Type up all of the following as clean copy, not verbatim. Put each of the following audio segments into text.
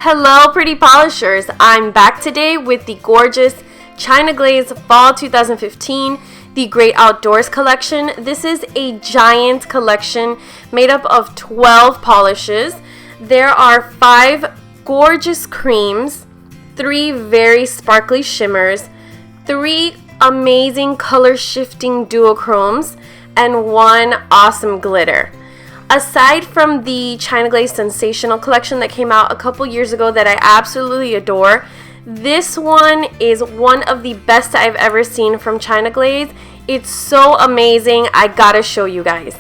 Hello pretty polishers, I'm back today with the gorgeous China Glaze Fall 2015, the Great Outdoors collection. This is a giant collection made up of 12 polishes. There are 5 gorgeous creams, 3 very sparkly shimmers, 3 amazing color shifting duochromes, and 1 awesome glitter. Aside from the China Glaze Sensational collection that came out a couple years ago that I absolutely adore, this one is one of the best I've ever seen from China Glaze. It's so amazing, I gotta show you guys.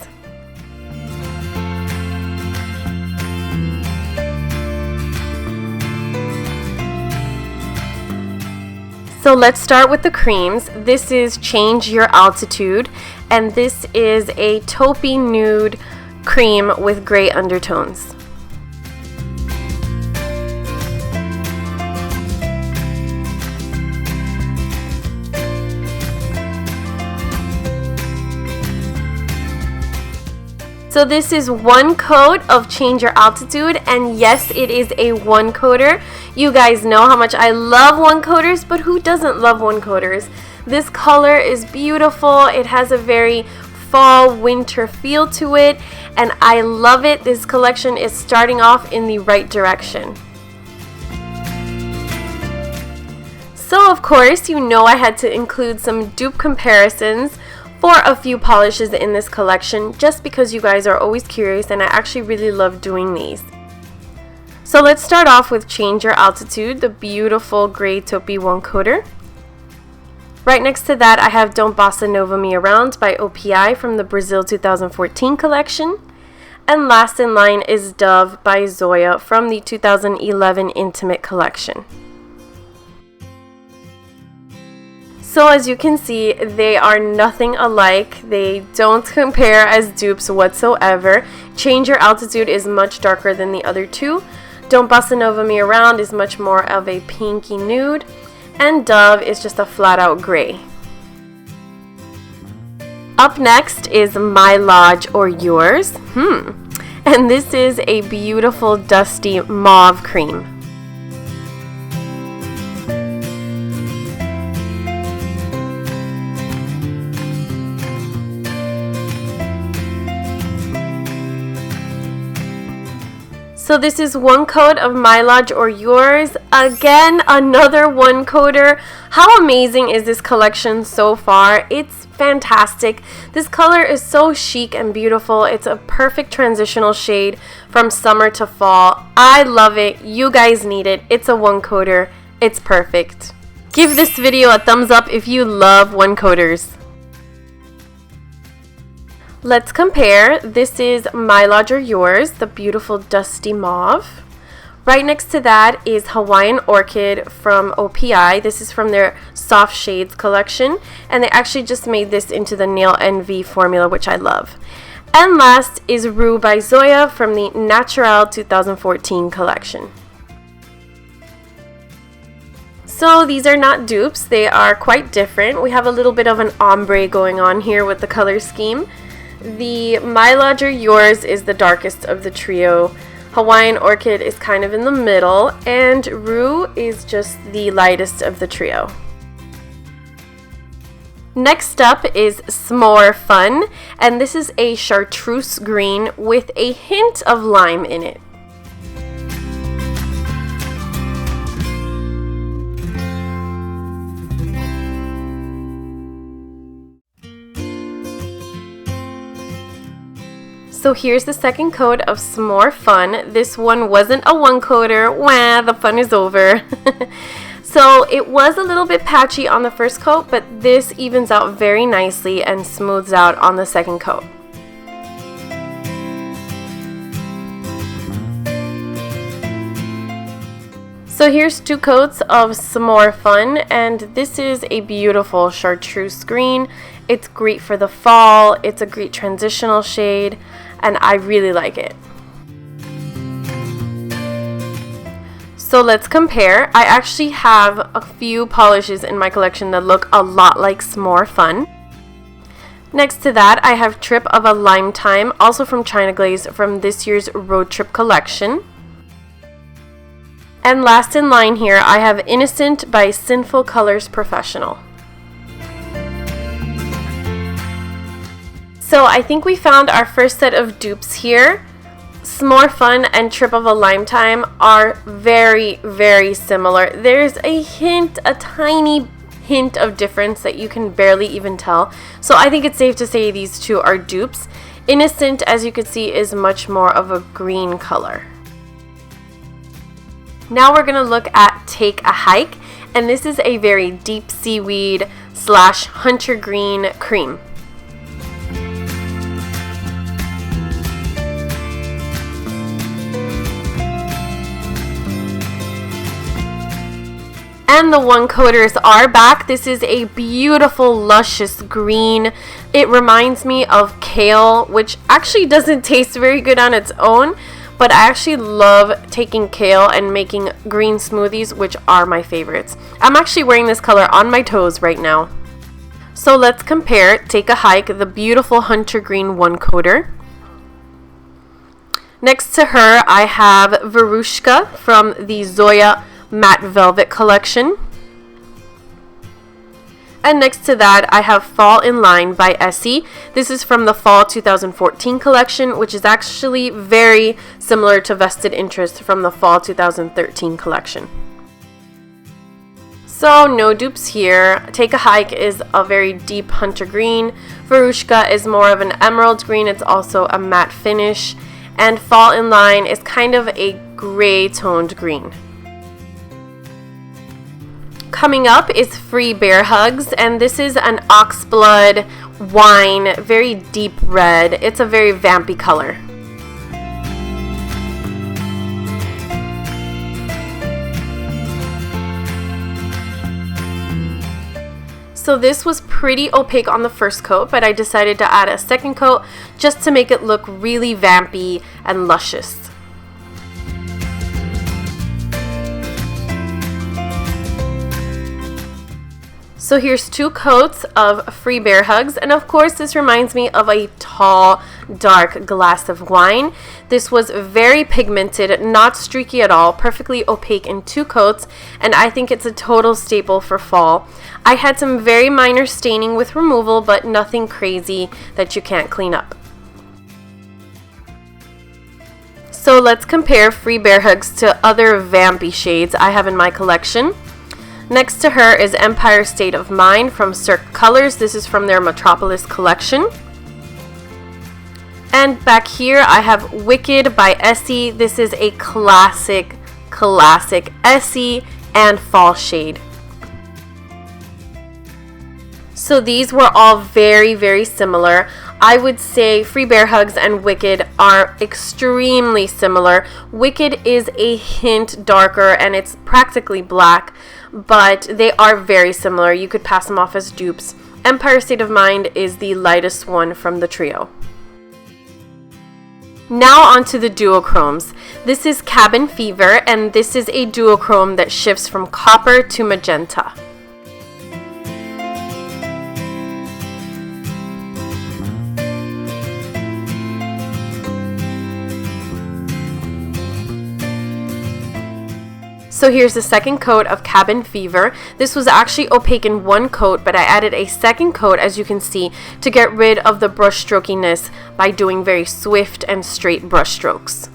So let's start with the creams. This is Change Your Altitude, and this is a taupey nude cream with gray undertones. So this is one coat of Change Your Altitude, and yes, it is a one coater. You guys know how much I love one coaters, but who doesn't love one coaters? This color is beautiful. It has a very fall winter feel to it, and I love it. This collection is starting off in the right direction. So of course, you know I had to include some dupe comparisons for a few polishes in this collection just because you guys are always curious, and I actually really love doing these. So let's start off with Change Your Altitude, the beautiful gray taupey one coater. Right next to that, I have Don't Bossa Nova Me Around by OPI from the Brazil 2014 collection. And last in line is Dove by Zoya from the 2011 Intimate collection. So as you can see, they are nothing alike. They don't compare as dupes whatsoever. Change Your Altitude is much darker than the other two. Don't Bossa Nova Me Around is much more of a pinky nude. And Dove is just a flat out gray. Up next is My Lodge or Yours. And this is a beautiful dusty mauve cream. So this is one coat of My Lodge or Yours. Again, another one coater. How amazing is this collection so far? It's fantastic. This color is so chic and beautiful. It's a perfect transitional shade from summer to fall. I love it. You guys need it. It's a one coater. It's perfect. Give this video a thumbs up if you love one coaters. Let's compare. This is My Lodge or Yours, the beautiful dusty mauve. Right next to that is Hawaiian Orchid from OPI. This is from their Soft Shades collection, and they actually just made this into the Nail Envy formula, which I love. And last is Rue by Zoya from the Natural 2014 collection. So these are not dupes. They are quite different. We have a little bit of an ombre going on here with the color scheme. The My Lodge or Yours is the darkest of the trio. Hawaiian Orchid is kind of in the middle, and Rue is just the lightest of the trio. Next up is S'more Fun, and this is a chartreuse green with a hint of lime in it. So here's the second coat of S'more Fun. This one wasn't a one coater. Wah, the fun is over. So it was a little bit patchy on the first coat, but this evens out very nicely and smooths out on the second coat. So here's 2 coats of S'more Fun, and this is a beautiful chartreuse green. It's great for the fall. It's a great transitional shade, and I really like it. So let's compare. I actually have a few polishes in my collection that look a lot like S'more Fun. Next to that, I have Trip of a Lime Time, also from China Glaze, from this year's Road Trip collection. And last in line here, I have Innocent by Sinful Colors Professional. So I think we found our first set of dupes here. S'more Fun and Trip of a Lifetime are very, very similar. There's a tiny hint of difference that you can barely even tell. So I think it's safe to say these two are dupes. Innocent, as you can see, is much more of a green color. Now we're gonna look at Take a Hike, and this is a very deep seaweed / hunter green cream. And the one coaters are back. This is a beautiful, luscious green. It reminds me of kale, which actually doesn't taste very good on its own, but I actually love taking kale and making green smoothies, which are my favorites. I'm actually wearing this color on my toes right now. So let's compare Take a Hike, the beautiful hunter green one coater. Next to her, I have Verushka from the Zoya Matte Velvet collection. And next to that, I have Fall in Line by Essie. This is from the Fall 2014 collection, which is actually very similar to Vested Interest from the Fall 2013 collection. So no dupes here. Take a Hike is a very deep hunter green. Verushka is more of an emerald green. It's also a matte finish. And Fall in Line is kind of a gray toned green. Coming up is Free Bear Hugs, and this is an oxblood wine, very deep red. It's a very vampy color. So this was pretty opaque on the first coat, but I decided to add a second coat just to make it look really vampy and luscious. So here's 2 coats of Free Bear Hugs, and of course this reminds me of a tall, dark glass of wine. This was very pigmented, not streaky at all, perfectly opaque in 2 coats, and I think it's a total staple for fall. I had some very minor staining with removal, but nothing crazy that you can't clean up. So let's compare Free Bear Hugs to other vampy shades I have in my collection. Next to her is Empire State of Mind from Cirque Colors. This is from their Metropolis collection. And back here I have Wicked by Essie. This is a classic Essie and fall shade. So these were all very, very similar. I would say Free Bear Hugs and Wicked are extremely similar. Wicked is a hint darker and it's practically black, but they are very similar. You could pass them off as dupes. Empire State of Mind is the lightest one from the trio. Now onto the duochromes. This is Cabin Fever, and this is a duochrome that shifts from copper to magenta. So here's the second coat of Cabin Fever. This was actually opaque in 1 coat, but I added a second coat, as you can see, to get rid of the brush strokiness by doing very swift and straight brush strokes.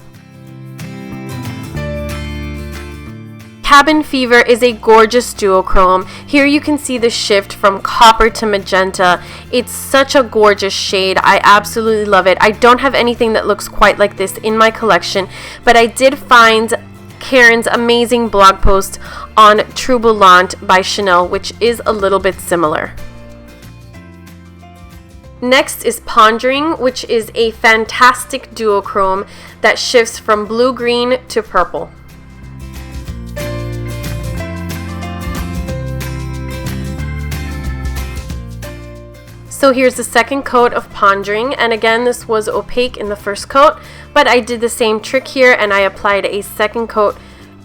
Cabin Fever is a gorgeous duochrome. Here you can see the shift from copper to magenta. It's such a gorgeous shade. I absolutely love it. I don't have anything that looks quite like this in my collection, but I did find Karen's amazing blog post on Troublant by Chanel, which is a little bit similar. Next is Pondering, which is a fantastic duochrome that shifts from blue-green to purple. So here's the second coat of Pondering, and again this was opaque in the first coat, but I did the same trick here and I applied a second coat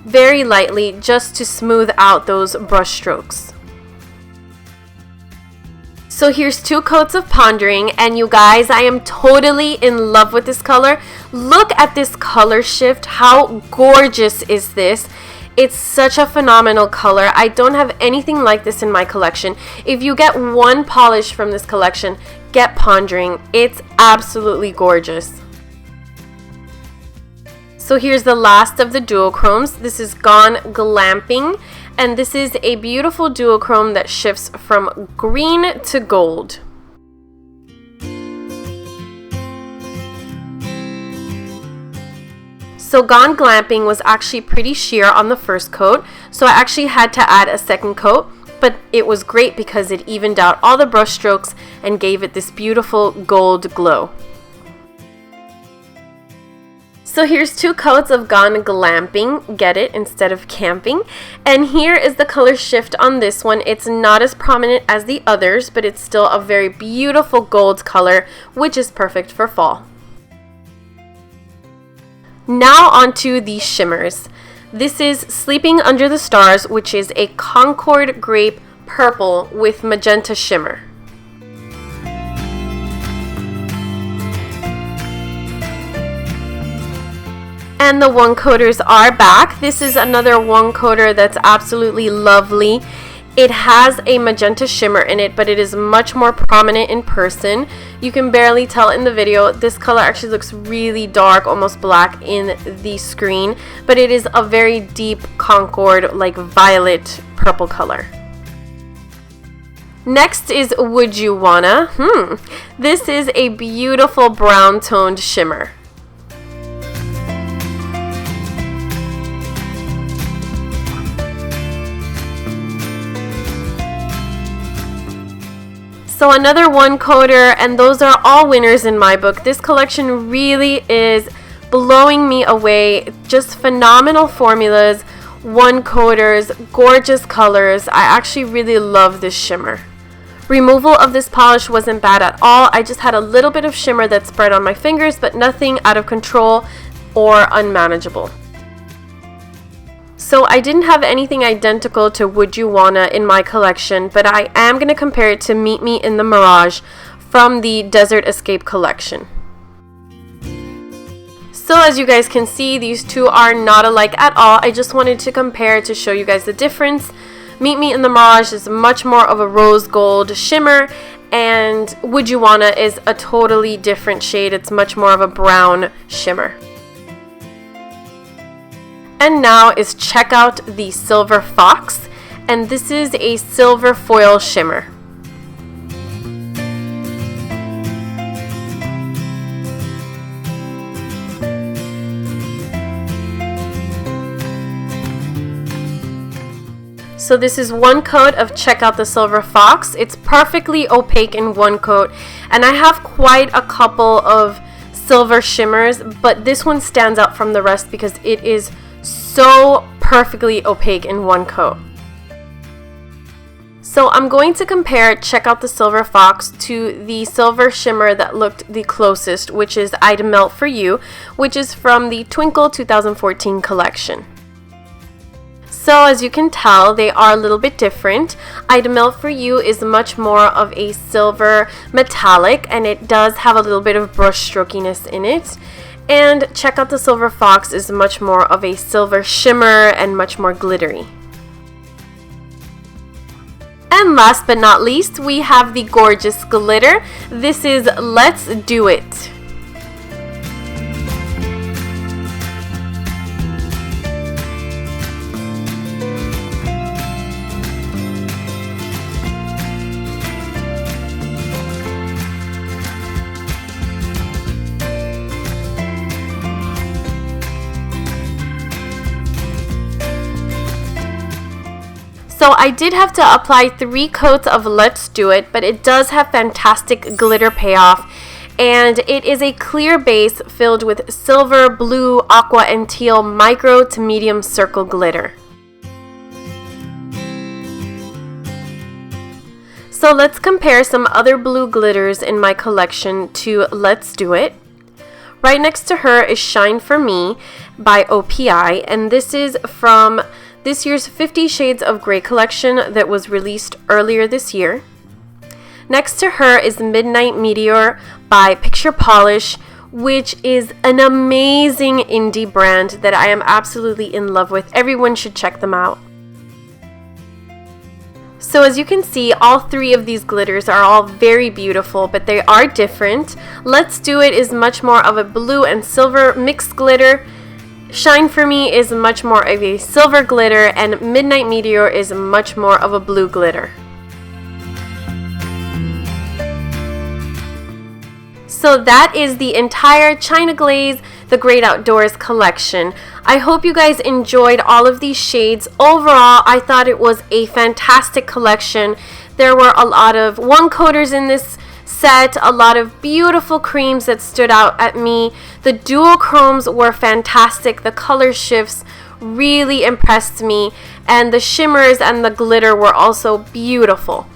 very lightly just to smooth out those brush strokes. So here's 2 coats of Pondering, and you guys, I am totally in love with this color. Look at this color shift. How gorgeous is this? It's such a phenomenal color. I don't have anything like this in my collection. If you get one polish from this collection, get Pondering. It's absolutely gorgeous. So here's the last of the duochromes. This is Gone Glamping, and this is a beautiful duochrome that shifts from green to gold. So Gone Glamping was actually pretty sheer on the first coat, so I actually had to add a second coat, but it was great because it evened out all the brush strokes and gave it this beautiful gold glow. So here's 2 coats of Gone Glamping, get it, instead of camping. And here is the color shift on this one. It's not as prominent as the others, but it's still a very beautiful gold color, which is perfect for fall. Now onto the shimmers. This is Sleeping Under the Stars, which is a Concord Grape Purple with magenta shimmer. And the one coaters are back. This is another one coater that's absolutely lovely. It has a magenta shimmer in it, but it is much more prominent in person. You can barely tell in the video. This color actually looks really dark, almost black in the screen, but it is a very deep Concord, like violet purple color. Next is Would You Wanna? This is a beautiful brown toned shimmer. So another one coater, and those are all winners in my book. This collection really is blowing me away. Just phenomenal formulas, one coaters, gorgeous colors. I actually really love this shimmer. Removal of this polish wasn't bad at all. I just had a little bit of shimmer that spread on my fingers, but nothing out of control or unmanageable. So I didn't have anything identical to Would You Wanna in my collection, but I am going to compare it to Meet Me in the Mirage from the Desert Escape collection. So as you guys can see, these two are not alike at all. I just wanted to compare to show you guys the difference. Meet Me in the Mirage is much more of a rose gold shimmer, and Would You Wanna is a totally different shade. It's much more of a brown shimmer. And now is check out the Silver Fox, and this is a silver foil shimmer. So this is one coat of Check Out the Silver Fox. It's perfectly opaque in one coat, and I have quite a couple of silver shimmers, but this one stands out from the rest because it is so perfectly opaque in one coat. So I'm going to compare Check Out the Silver Fox to the silver shimmer that looked the closest, which is I'd Melt For You, which is from the Twinkle 2014 collection. So as you can tell, they are a little bit different. I'd Melt For You is much more of a silver metallic, and it does have a little bit of brush strokiness in it. And Check Out the Silver Fox is much more of a silver shimmer and much more glittery. And last but not least, we have the gorgeous glitter. This is Let's Do It. So I did have to apply 3 coats of Let's Do It, but it does have fantastic glitter payoff. And it is a clear base filled with silver, blue, aqua, and teal micro to medium circle glitter. So let's compare some other blue glitters in my collection to Let's Do It. Right next to her is Shine For Me by OPI, and this is from this year's 50 Shades of Grey collection that was released earlier this year. Next to her is Midnight Meteor by Picture Polish, which is an amazing indie brand that I am absolutely in love with. Everyone should check them out. So as you can see, all three of these glitters are all very beautiful, but they are different. Let's Do It is much more of a blue and silver mixed glitter. Shine For Me is much more of a silver glitter, and Midnight Meteor is much more of a blue glitter. So that is the entire China Glaze The Great Outdoors collection. I hope you guys enjoyed all of these shades. Overall, I thought it was a fantastic collection. There were a lot of one-coaters in this set, a lot of beautiful creams that stood out at me. The duochromes were fantastic. The color shifts really impressed me, and the shimmers and the glitter were also beautiful.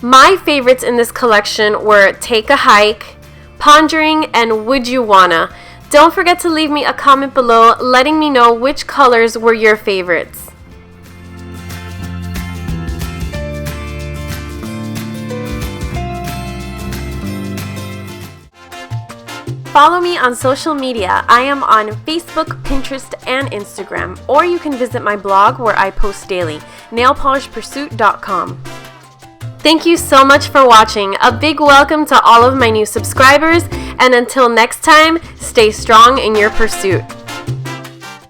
My favorites in this collection were Take a Hike, Pondering, and Would You Wanna. Don't forget to leave me a comment below letting me know which colors were your favorites. Follow me on social media. I am on Facebook, Pinterest, and Instagram. Or you can visit my blog where I post daily, nailpolishpursuit.com. Thank you so much for watching. A big welcome to all of my new subscribers, and until next time, stay strong in your pursuit.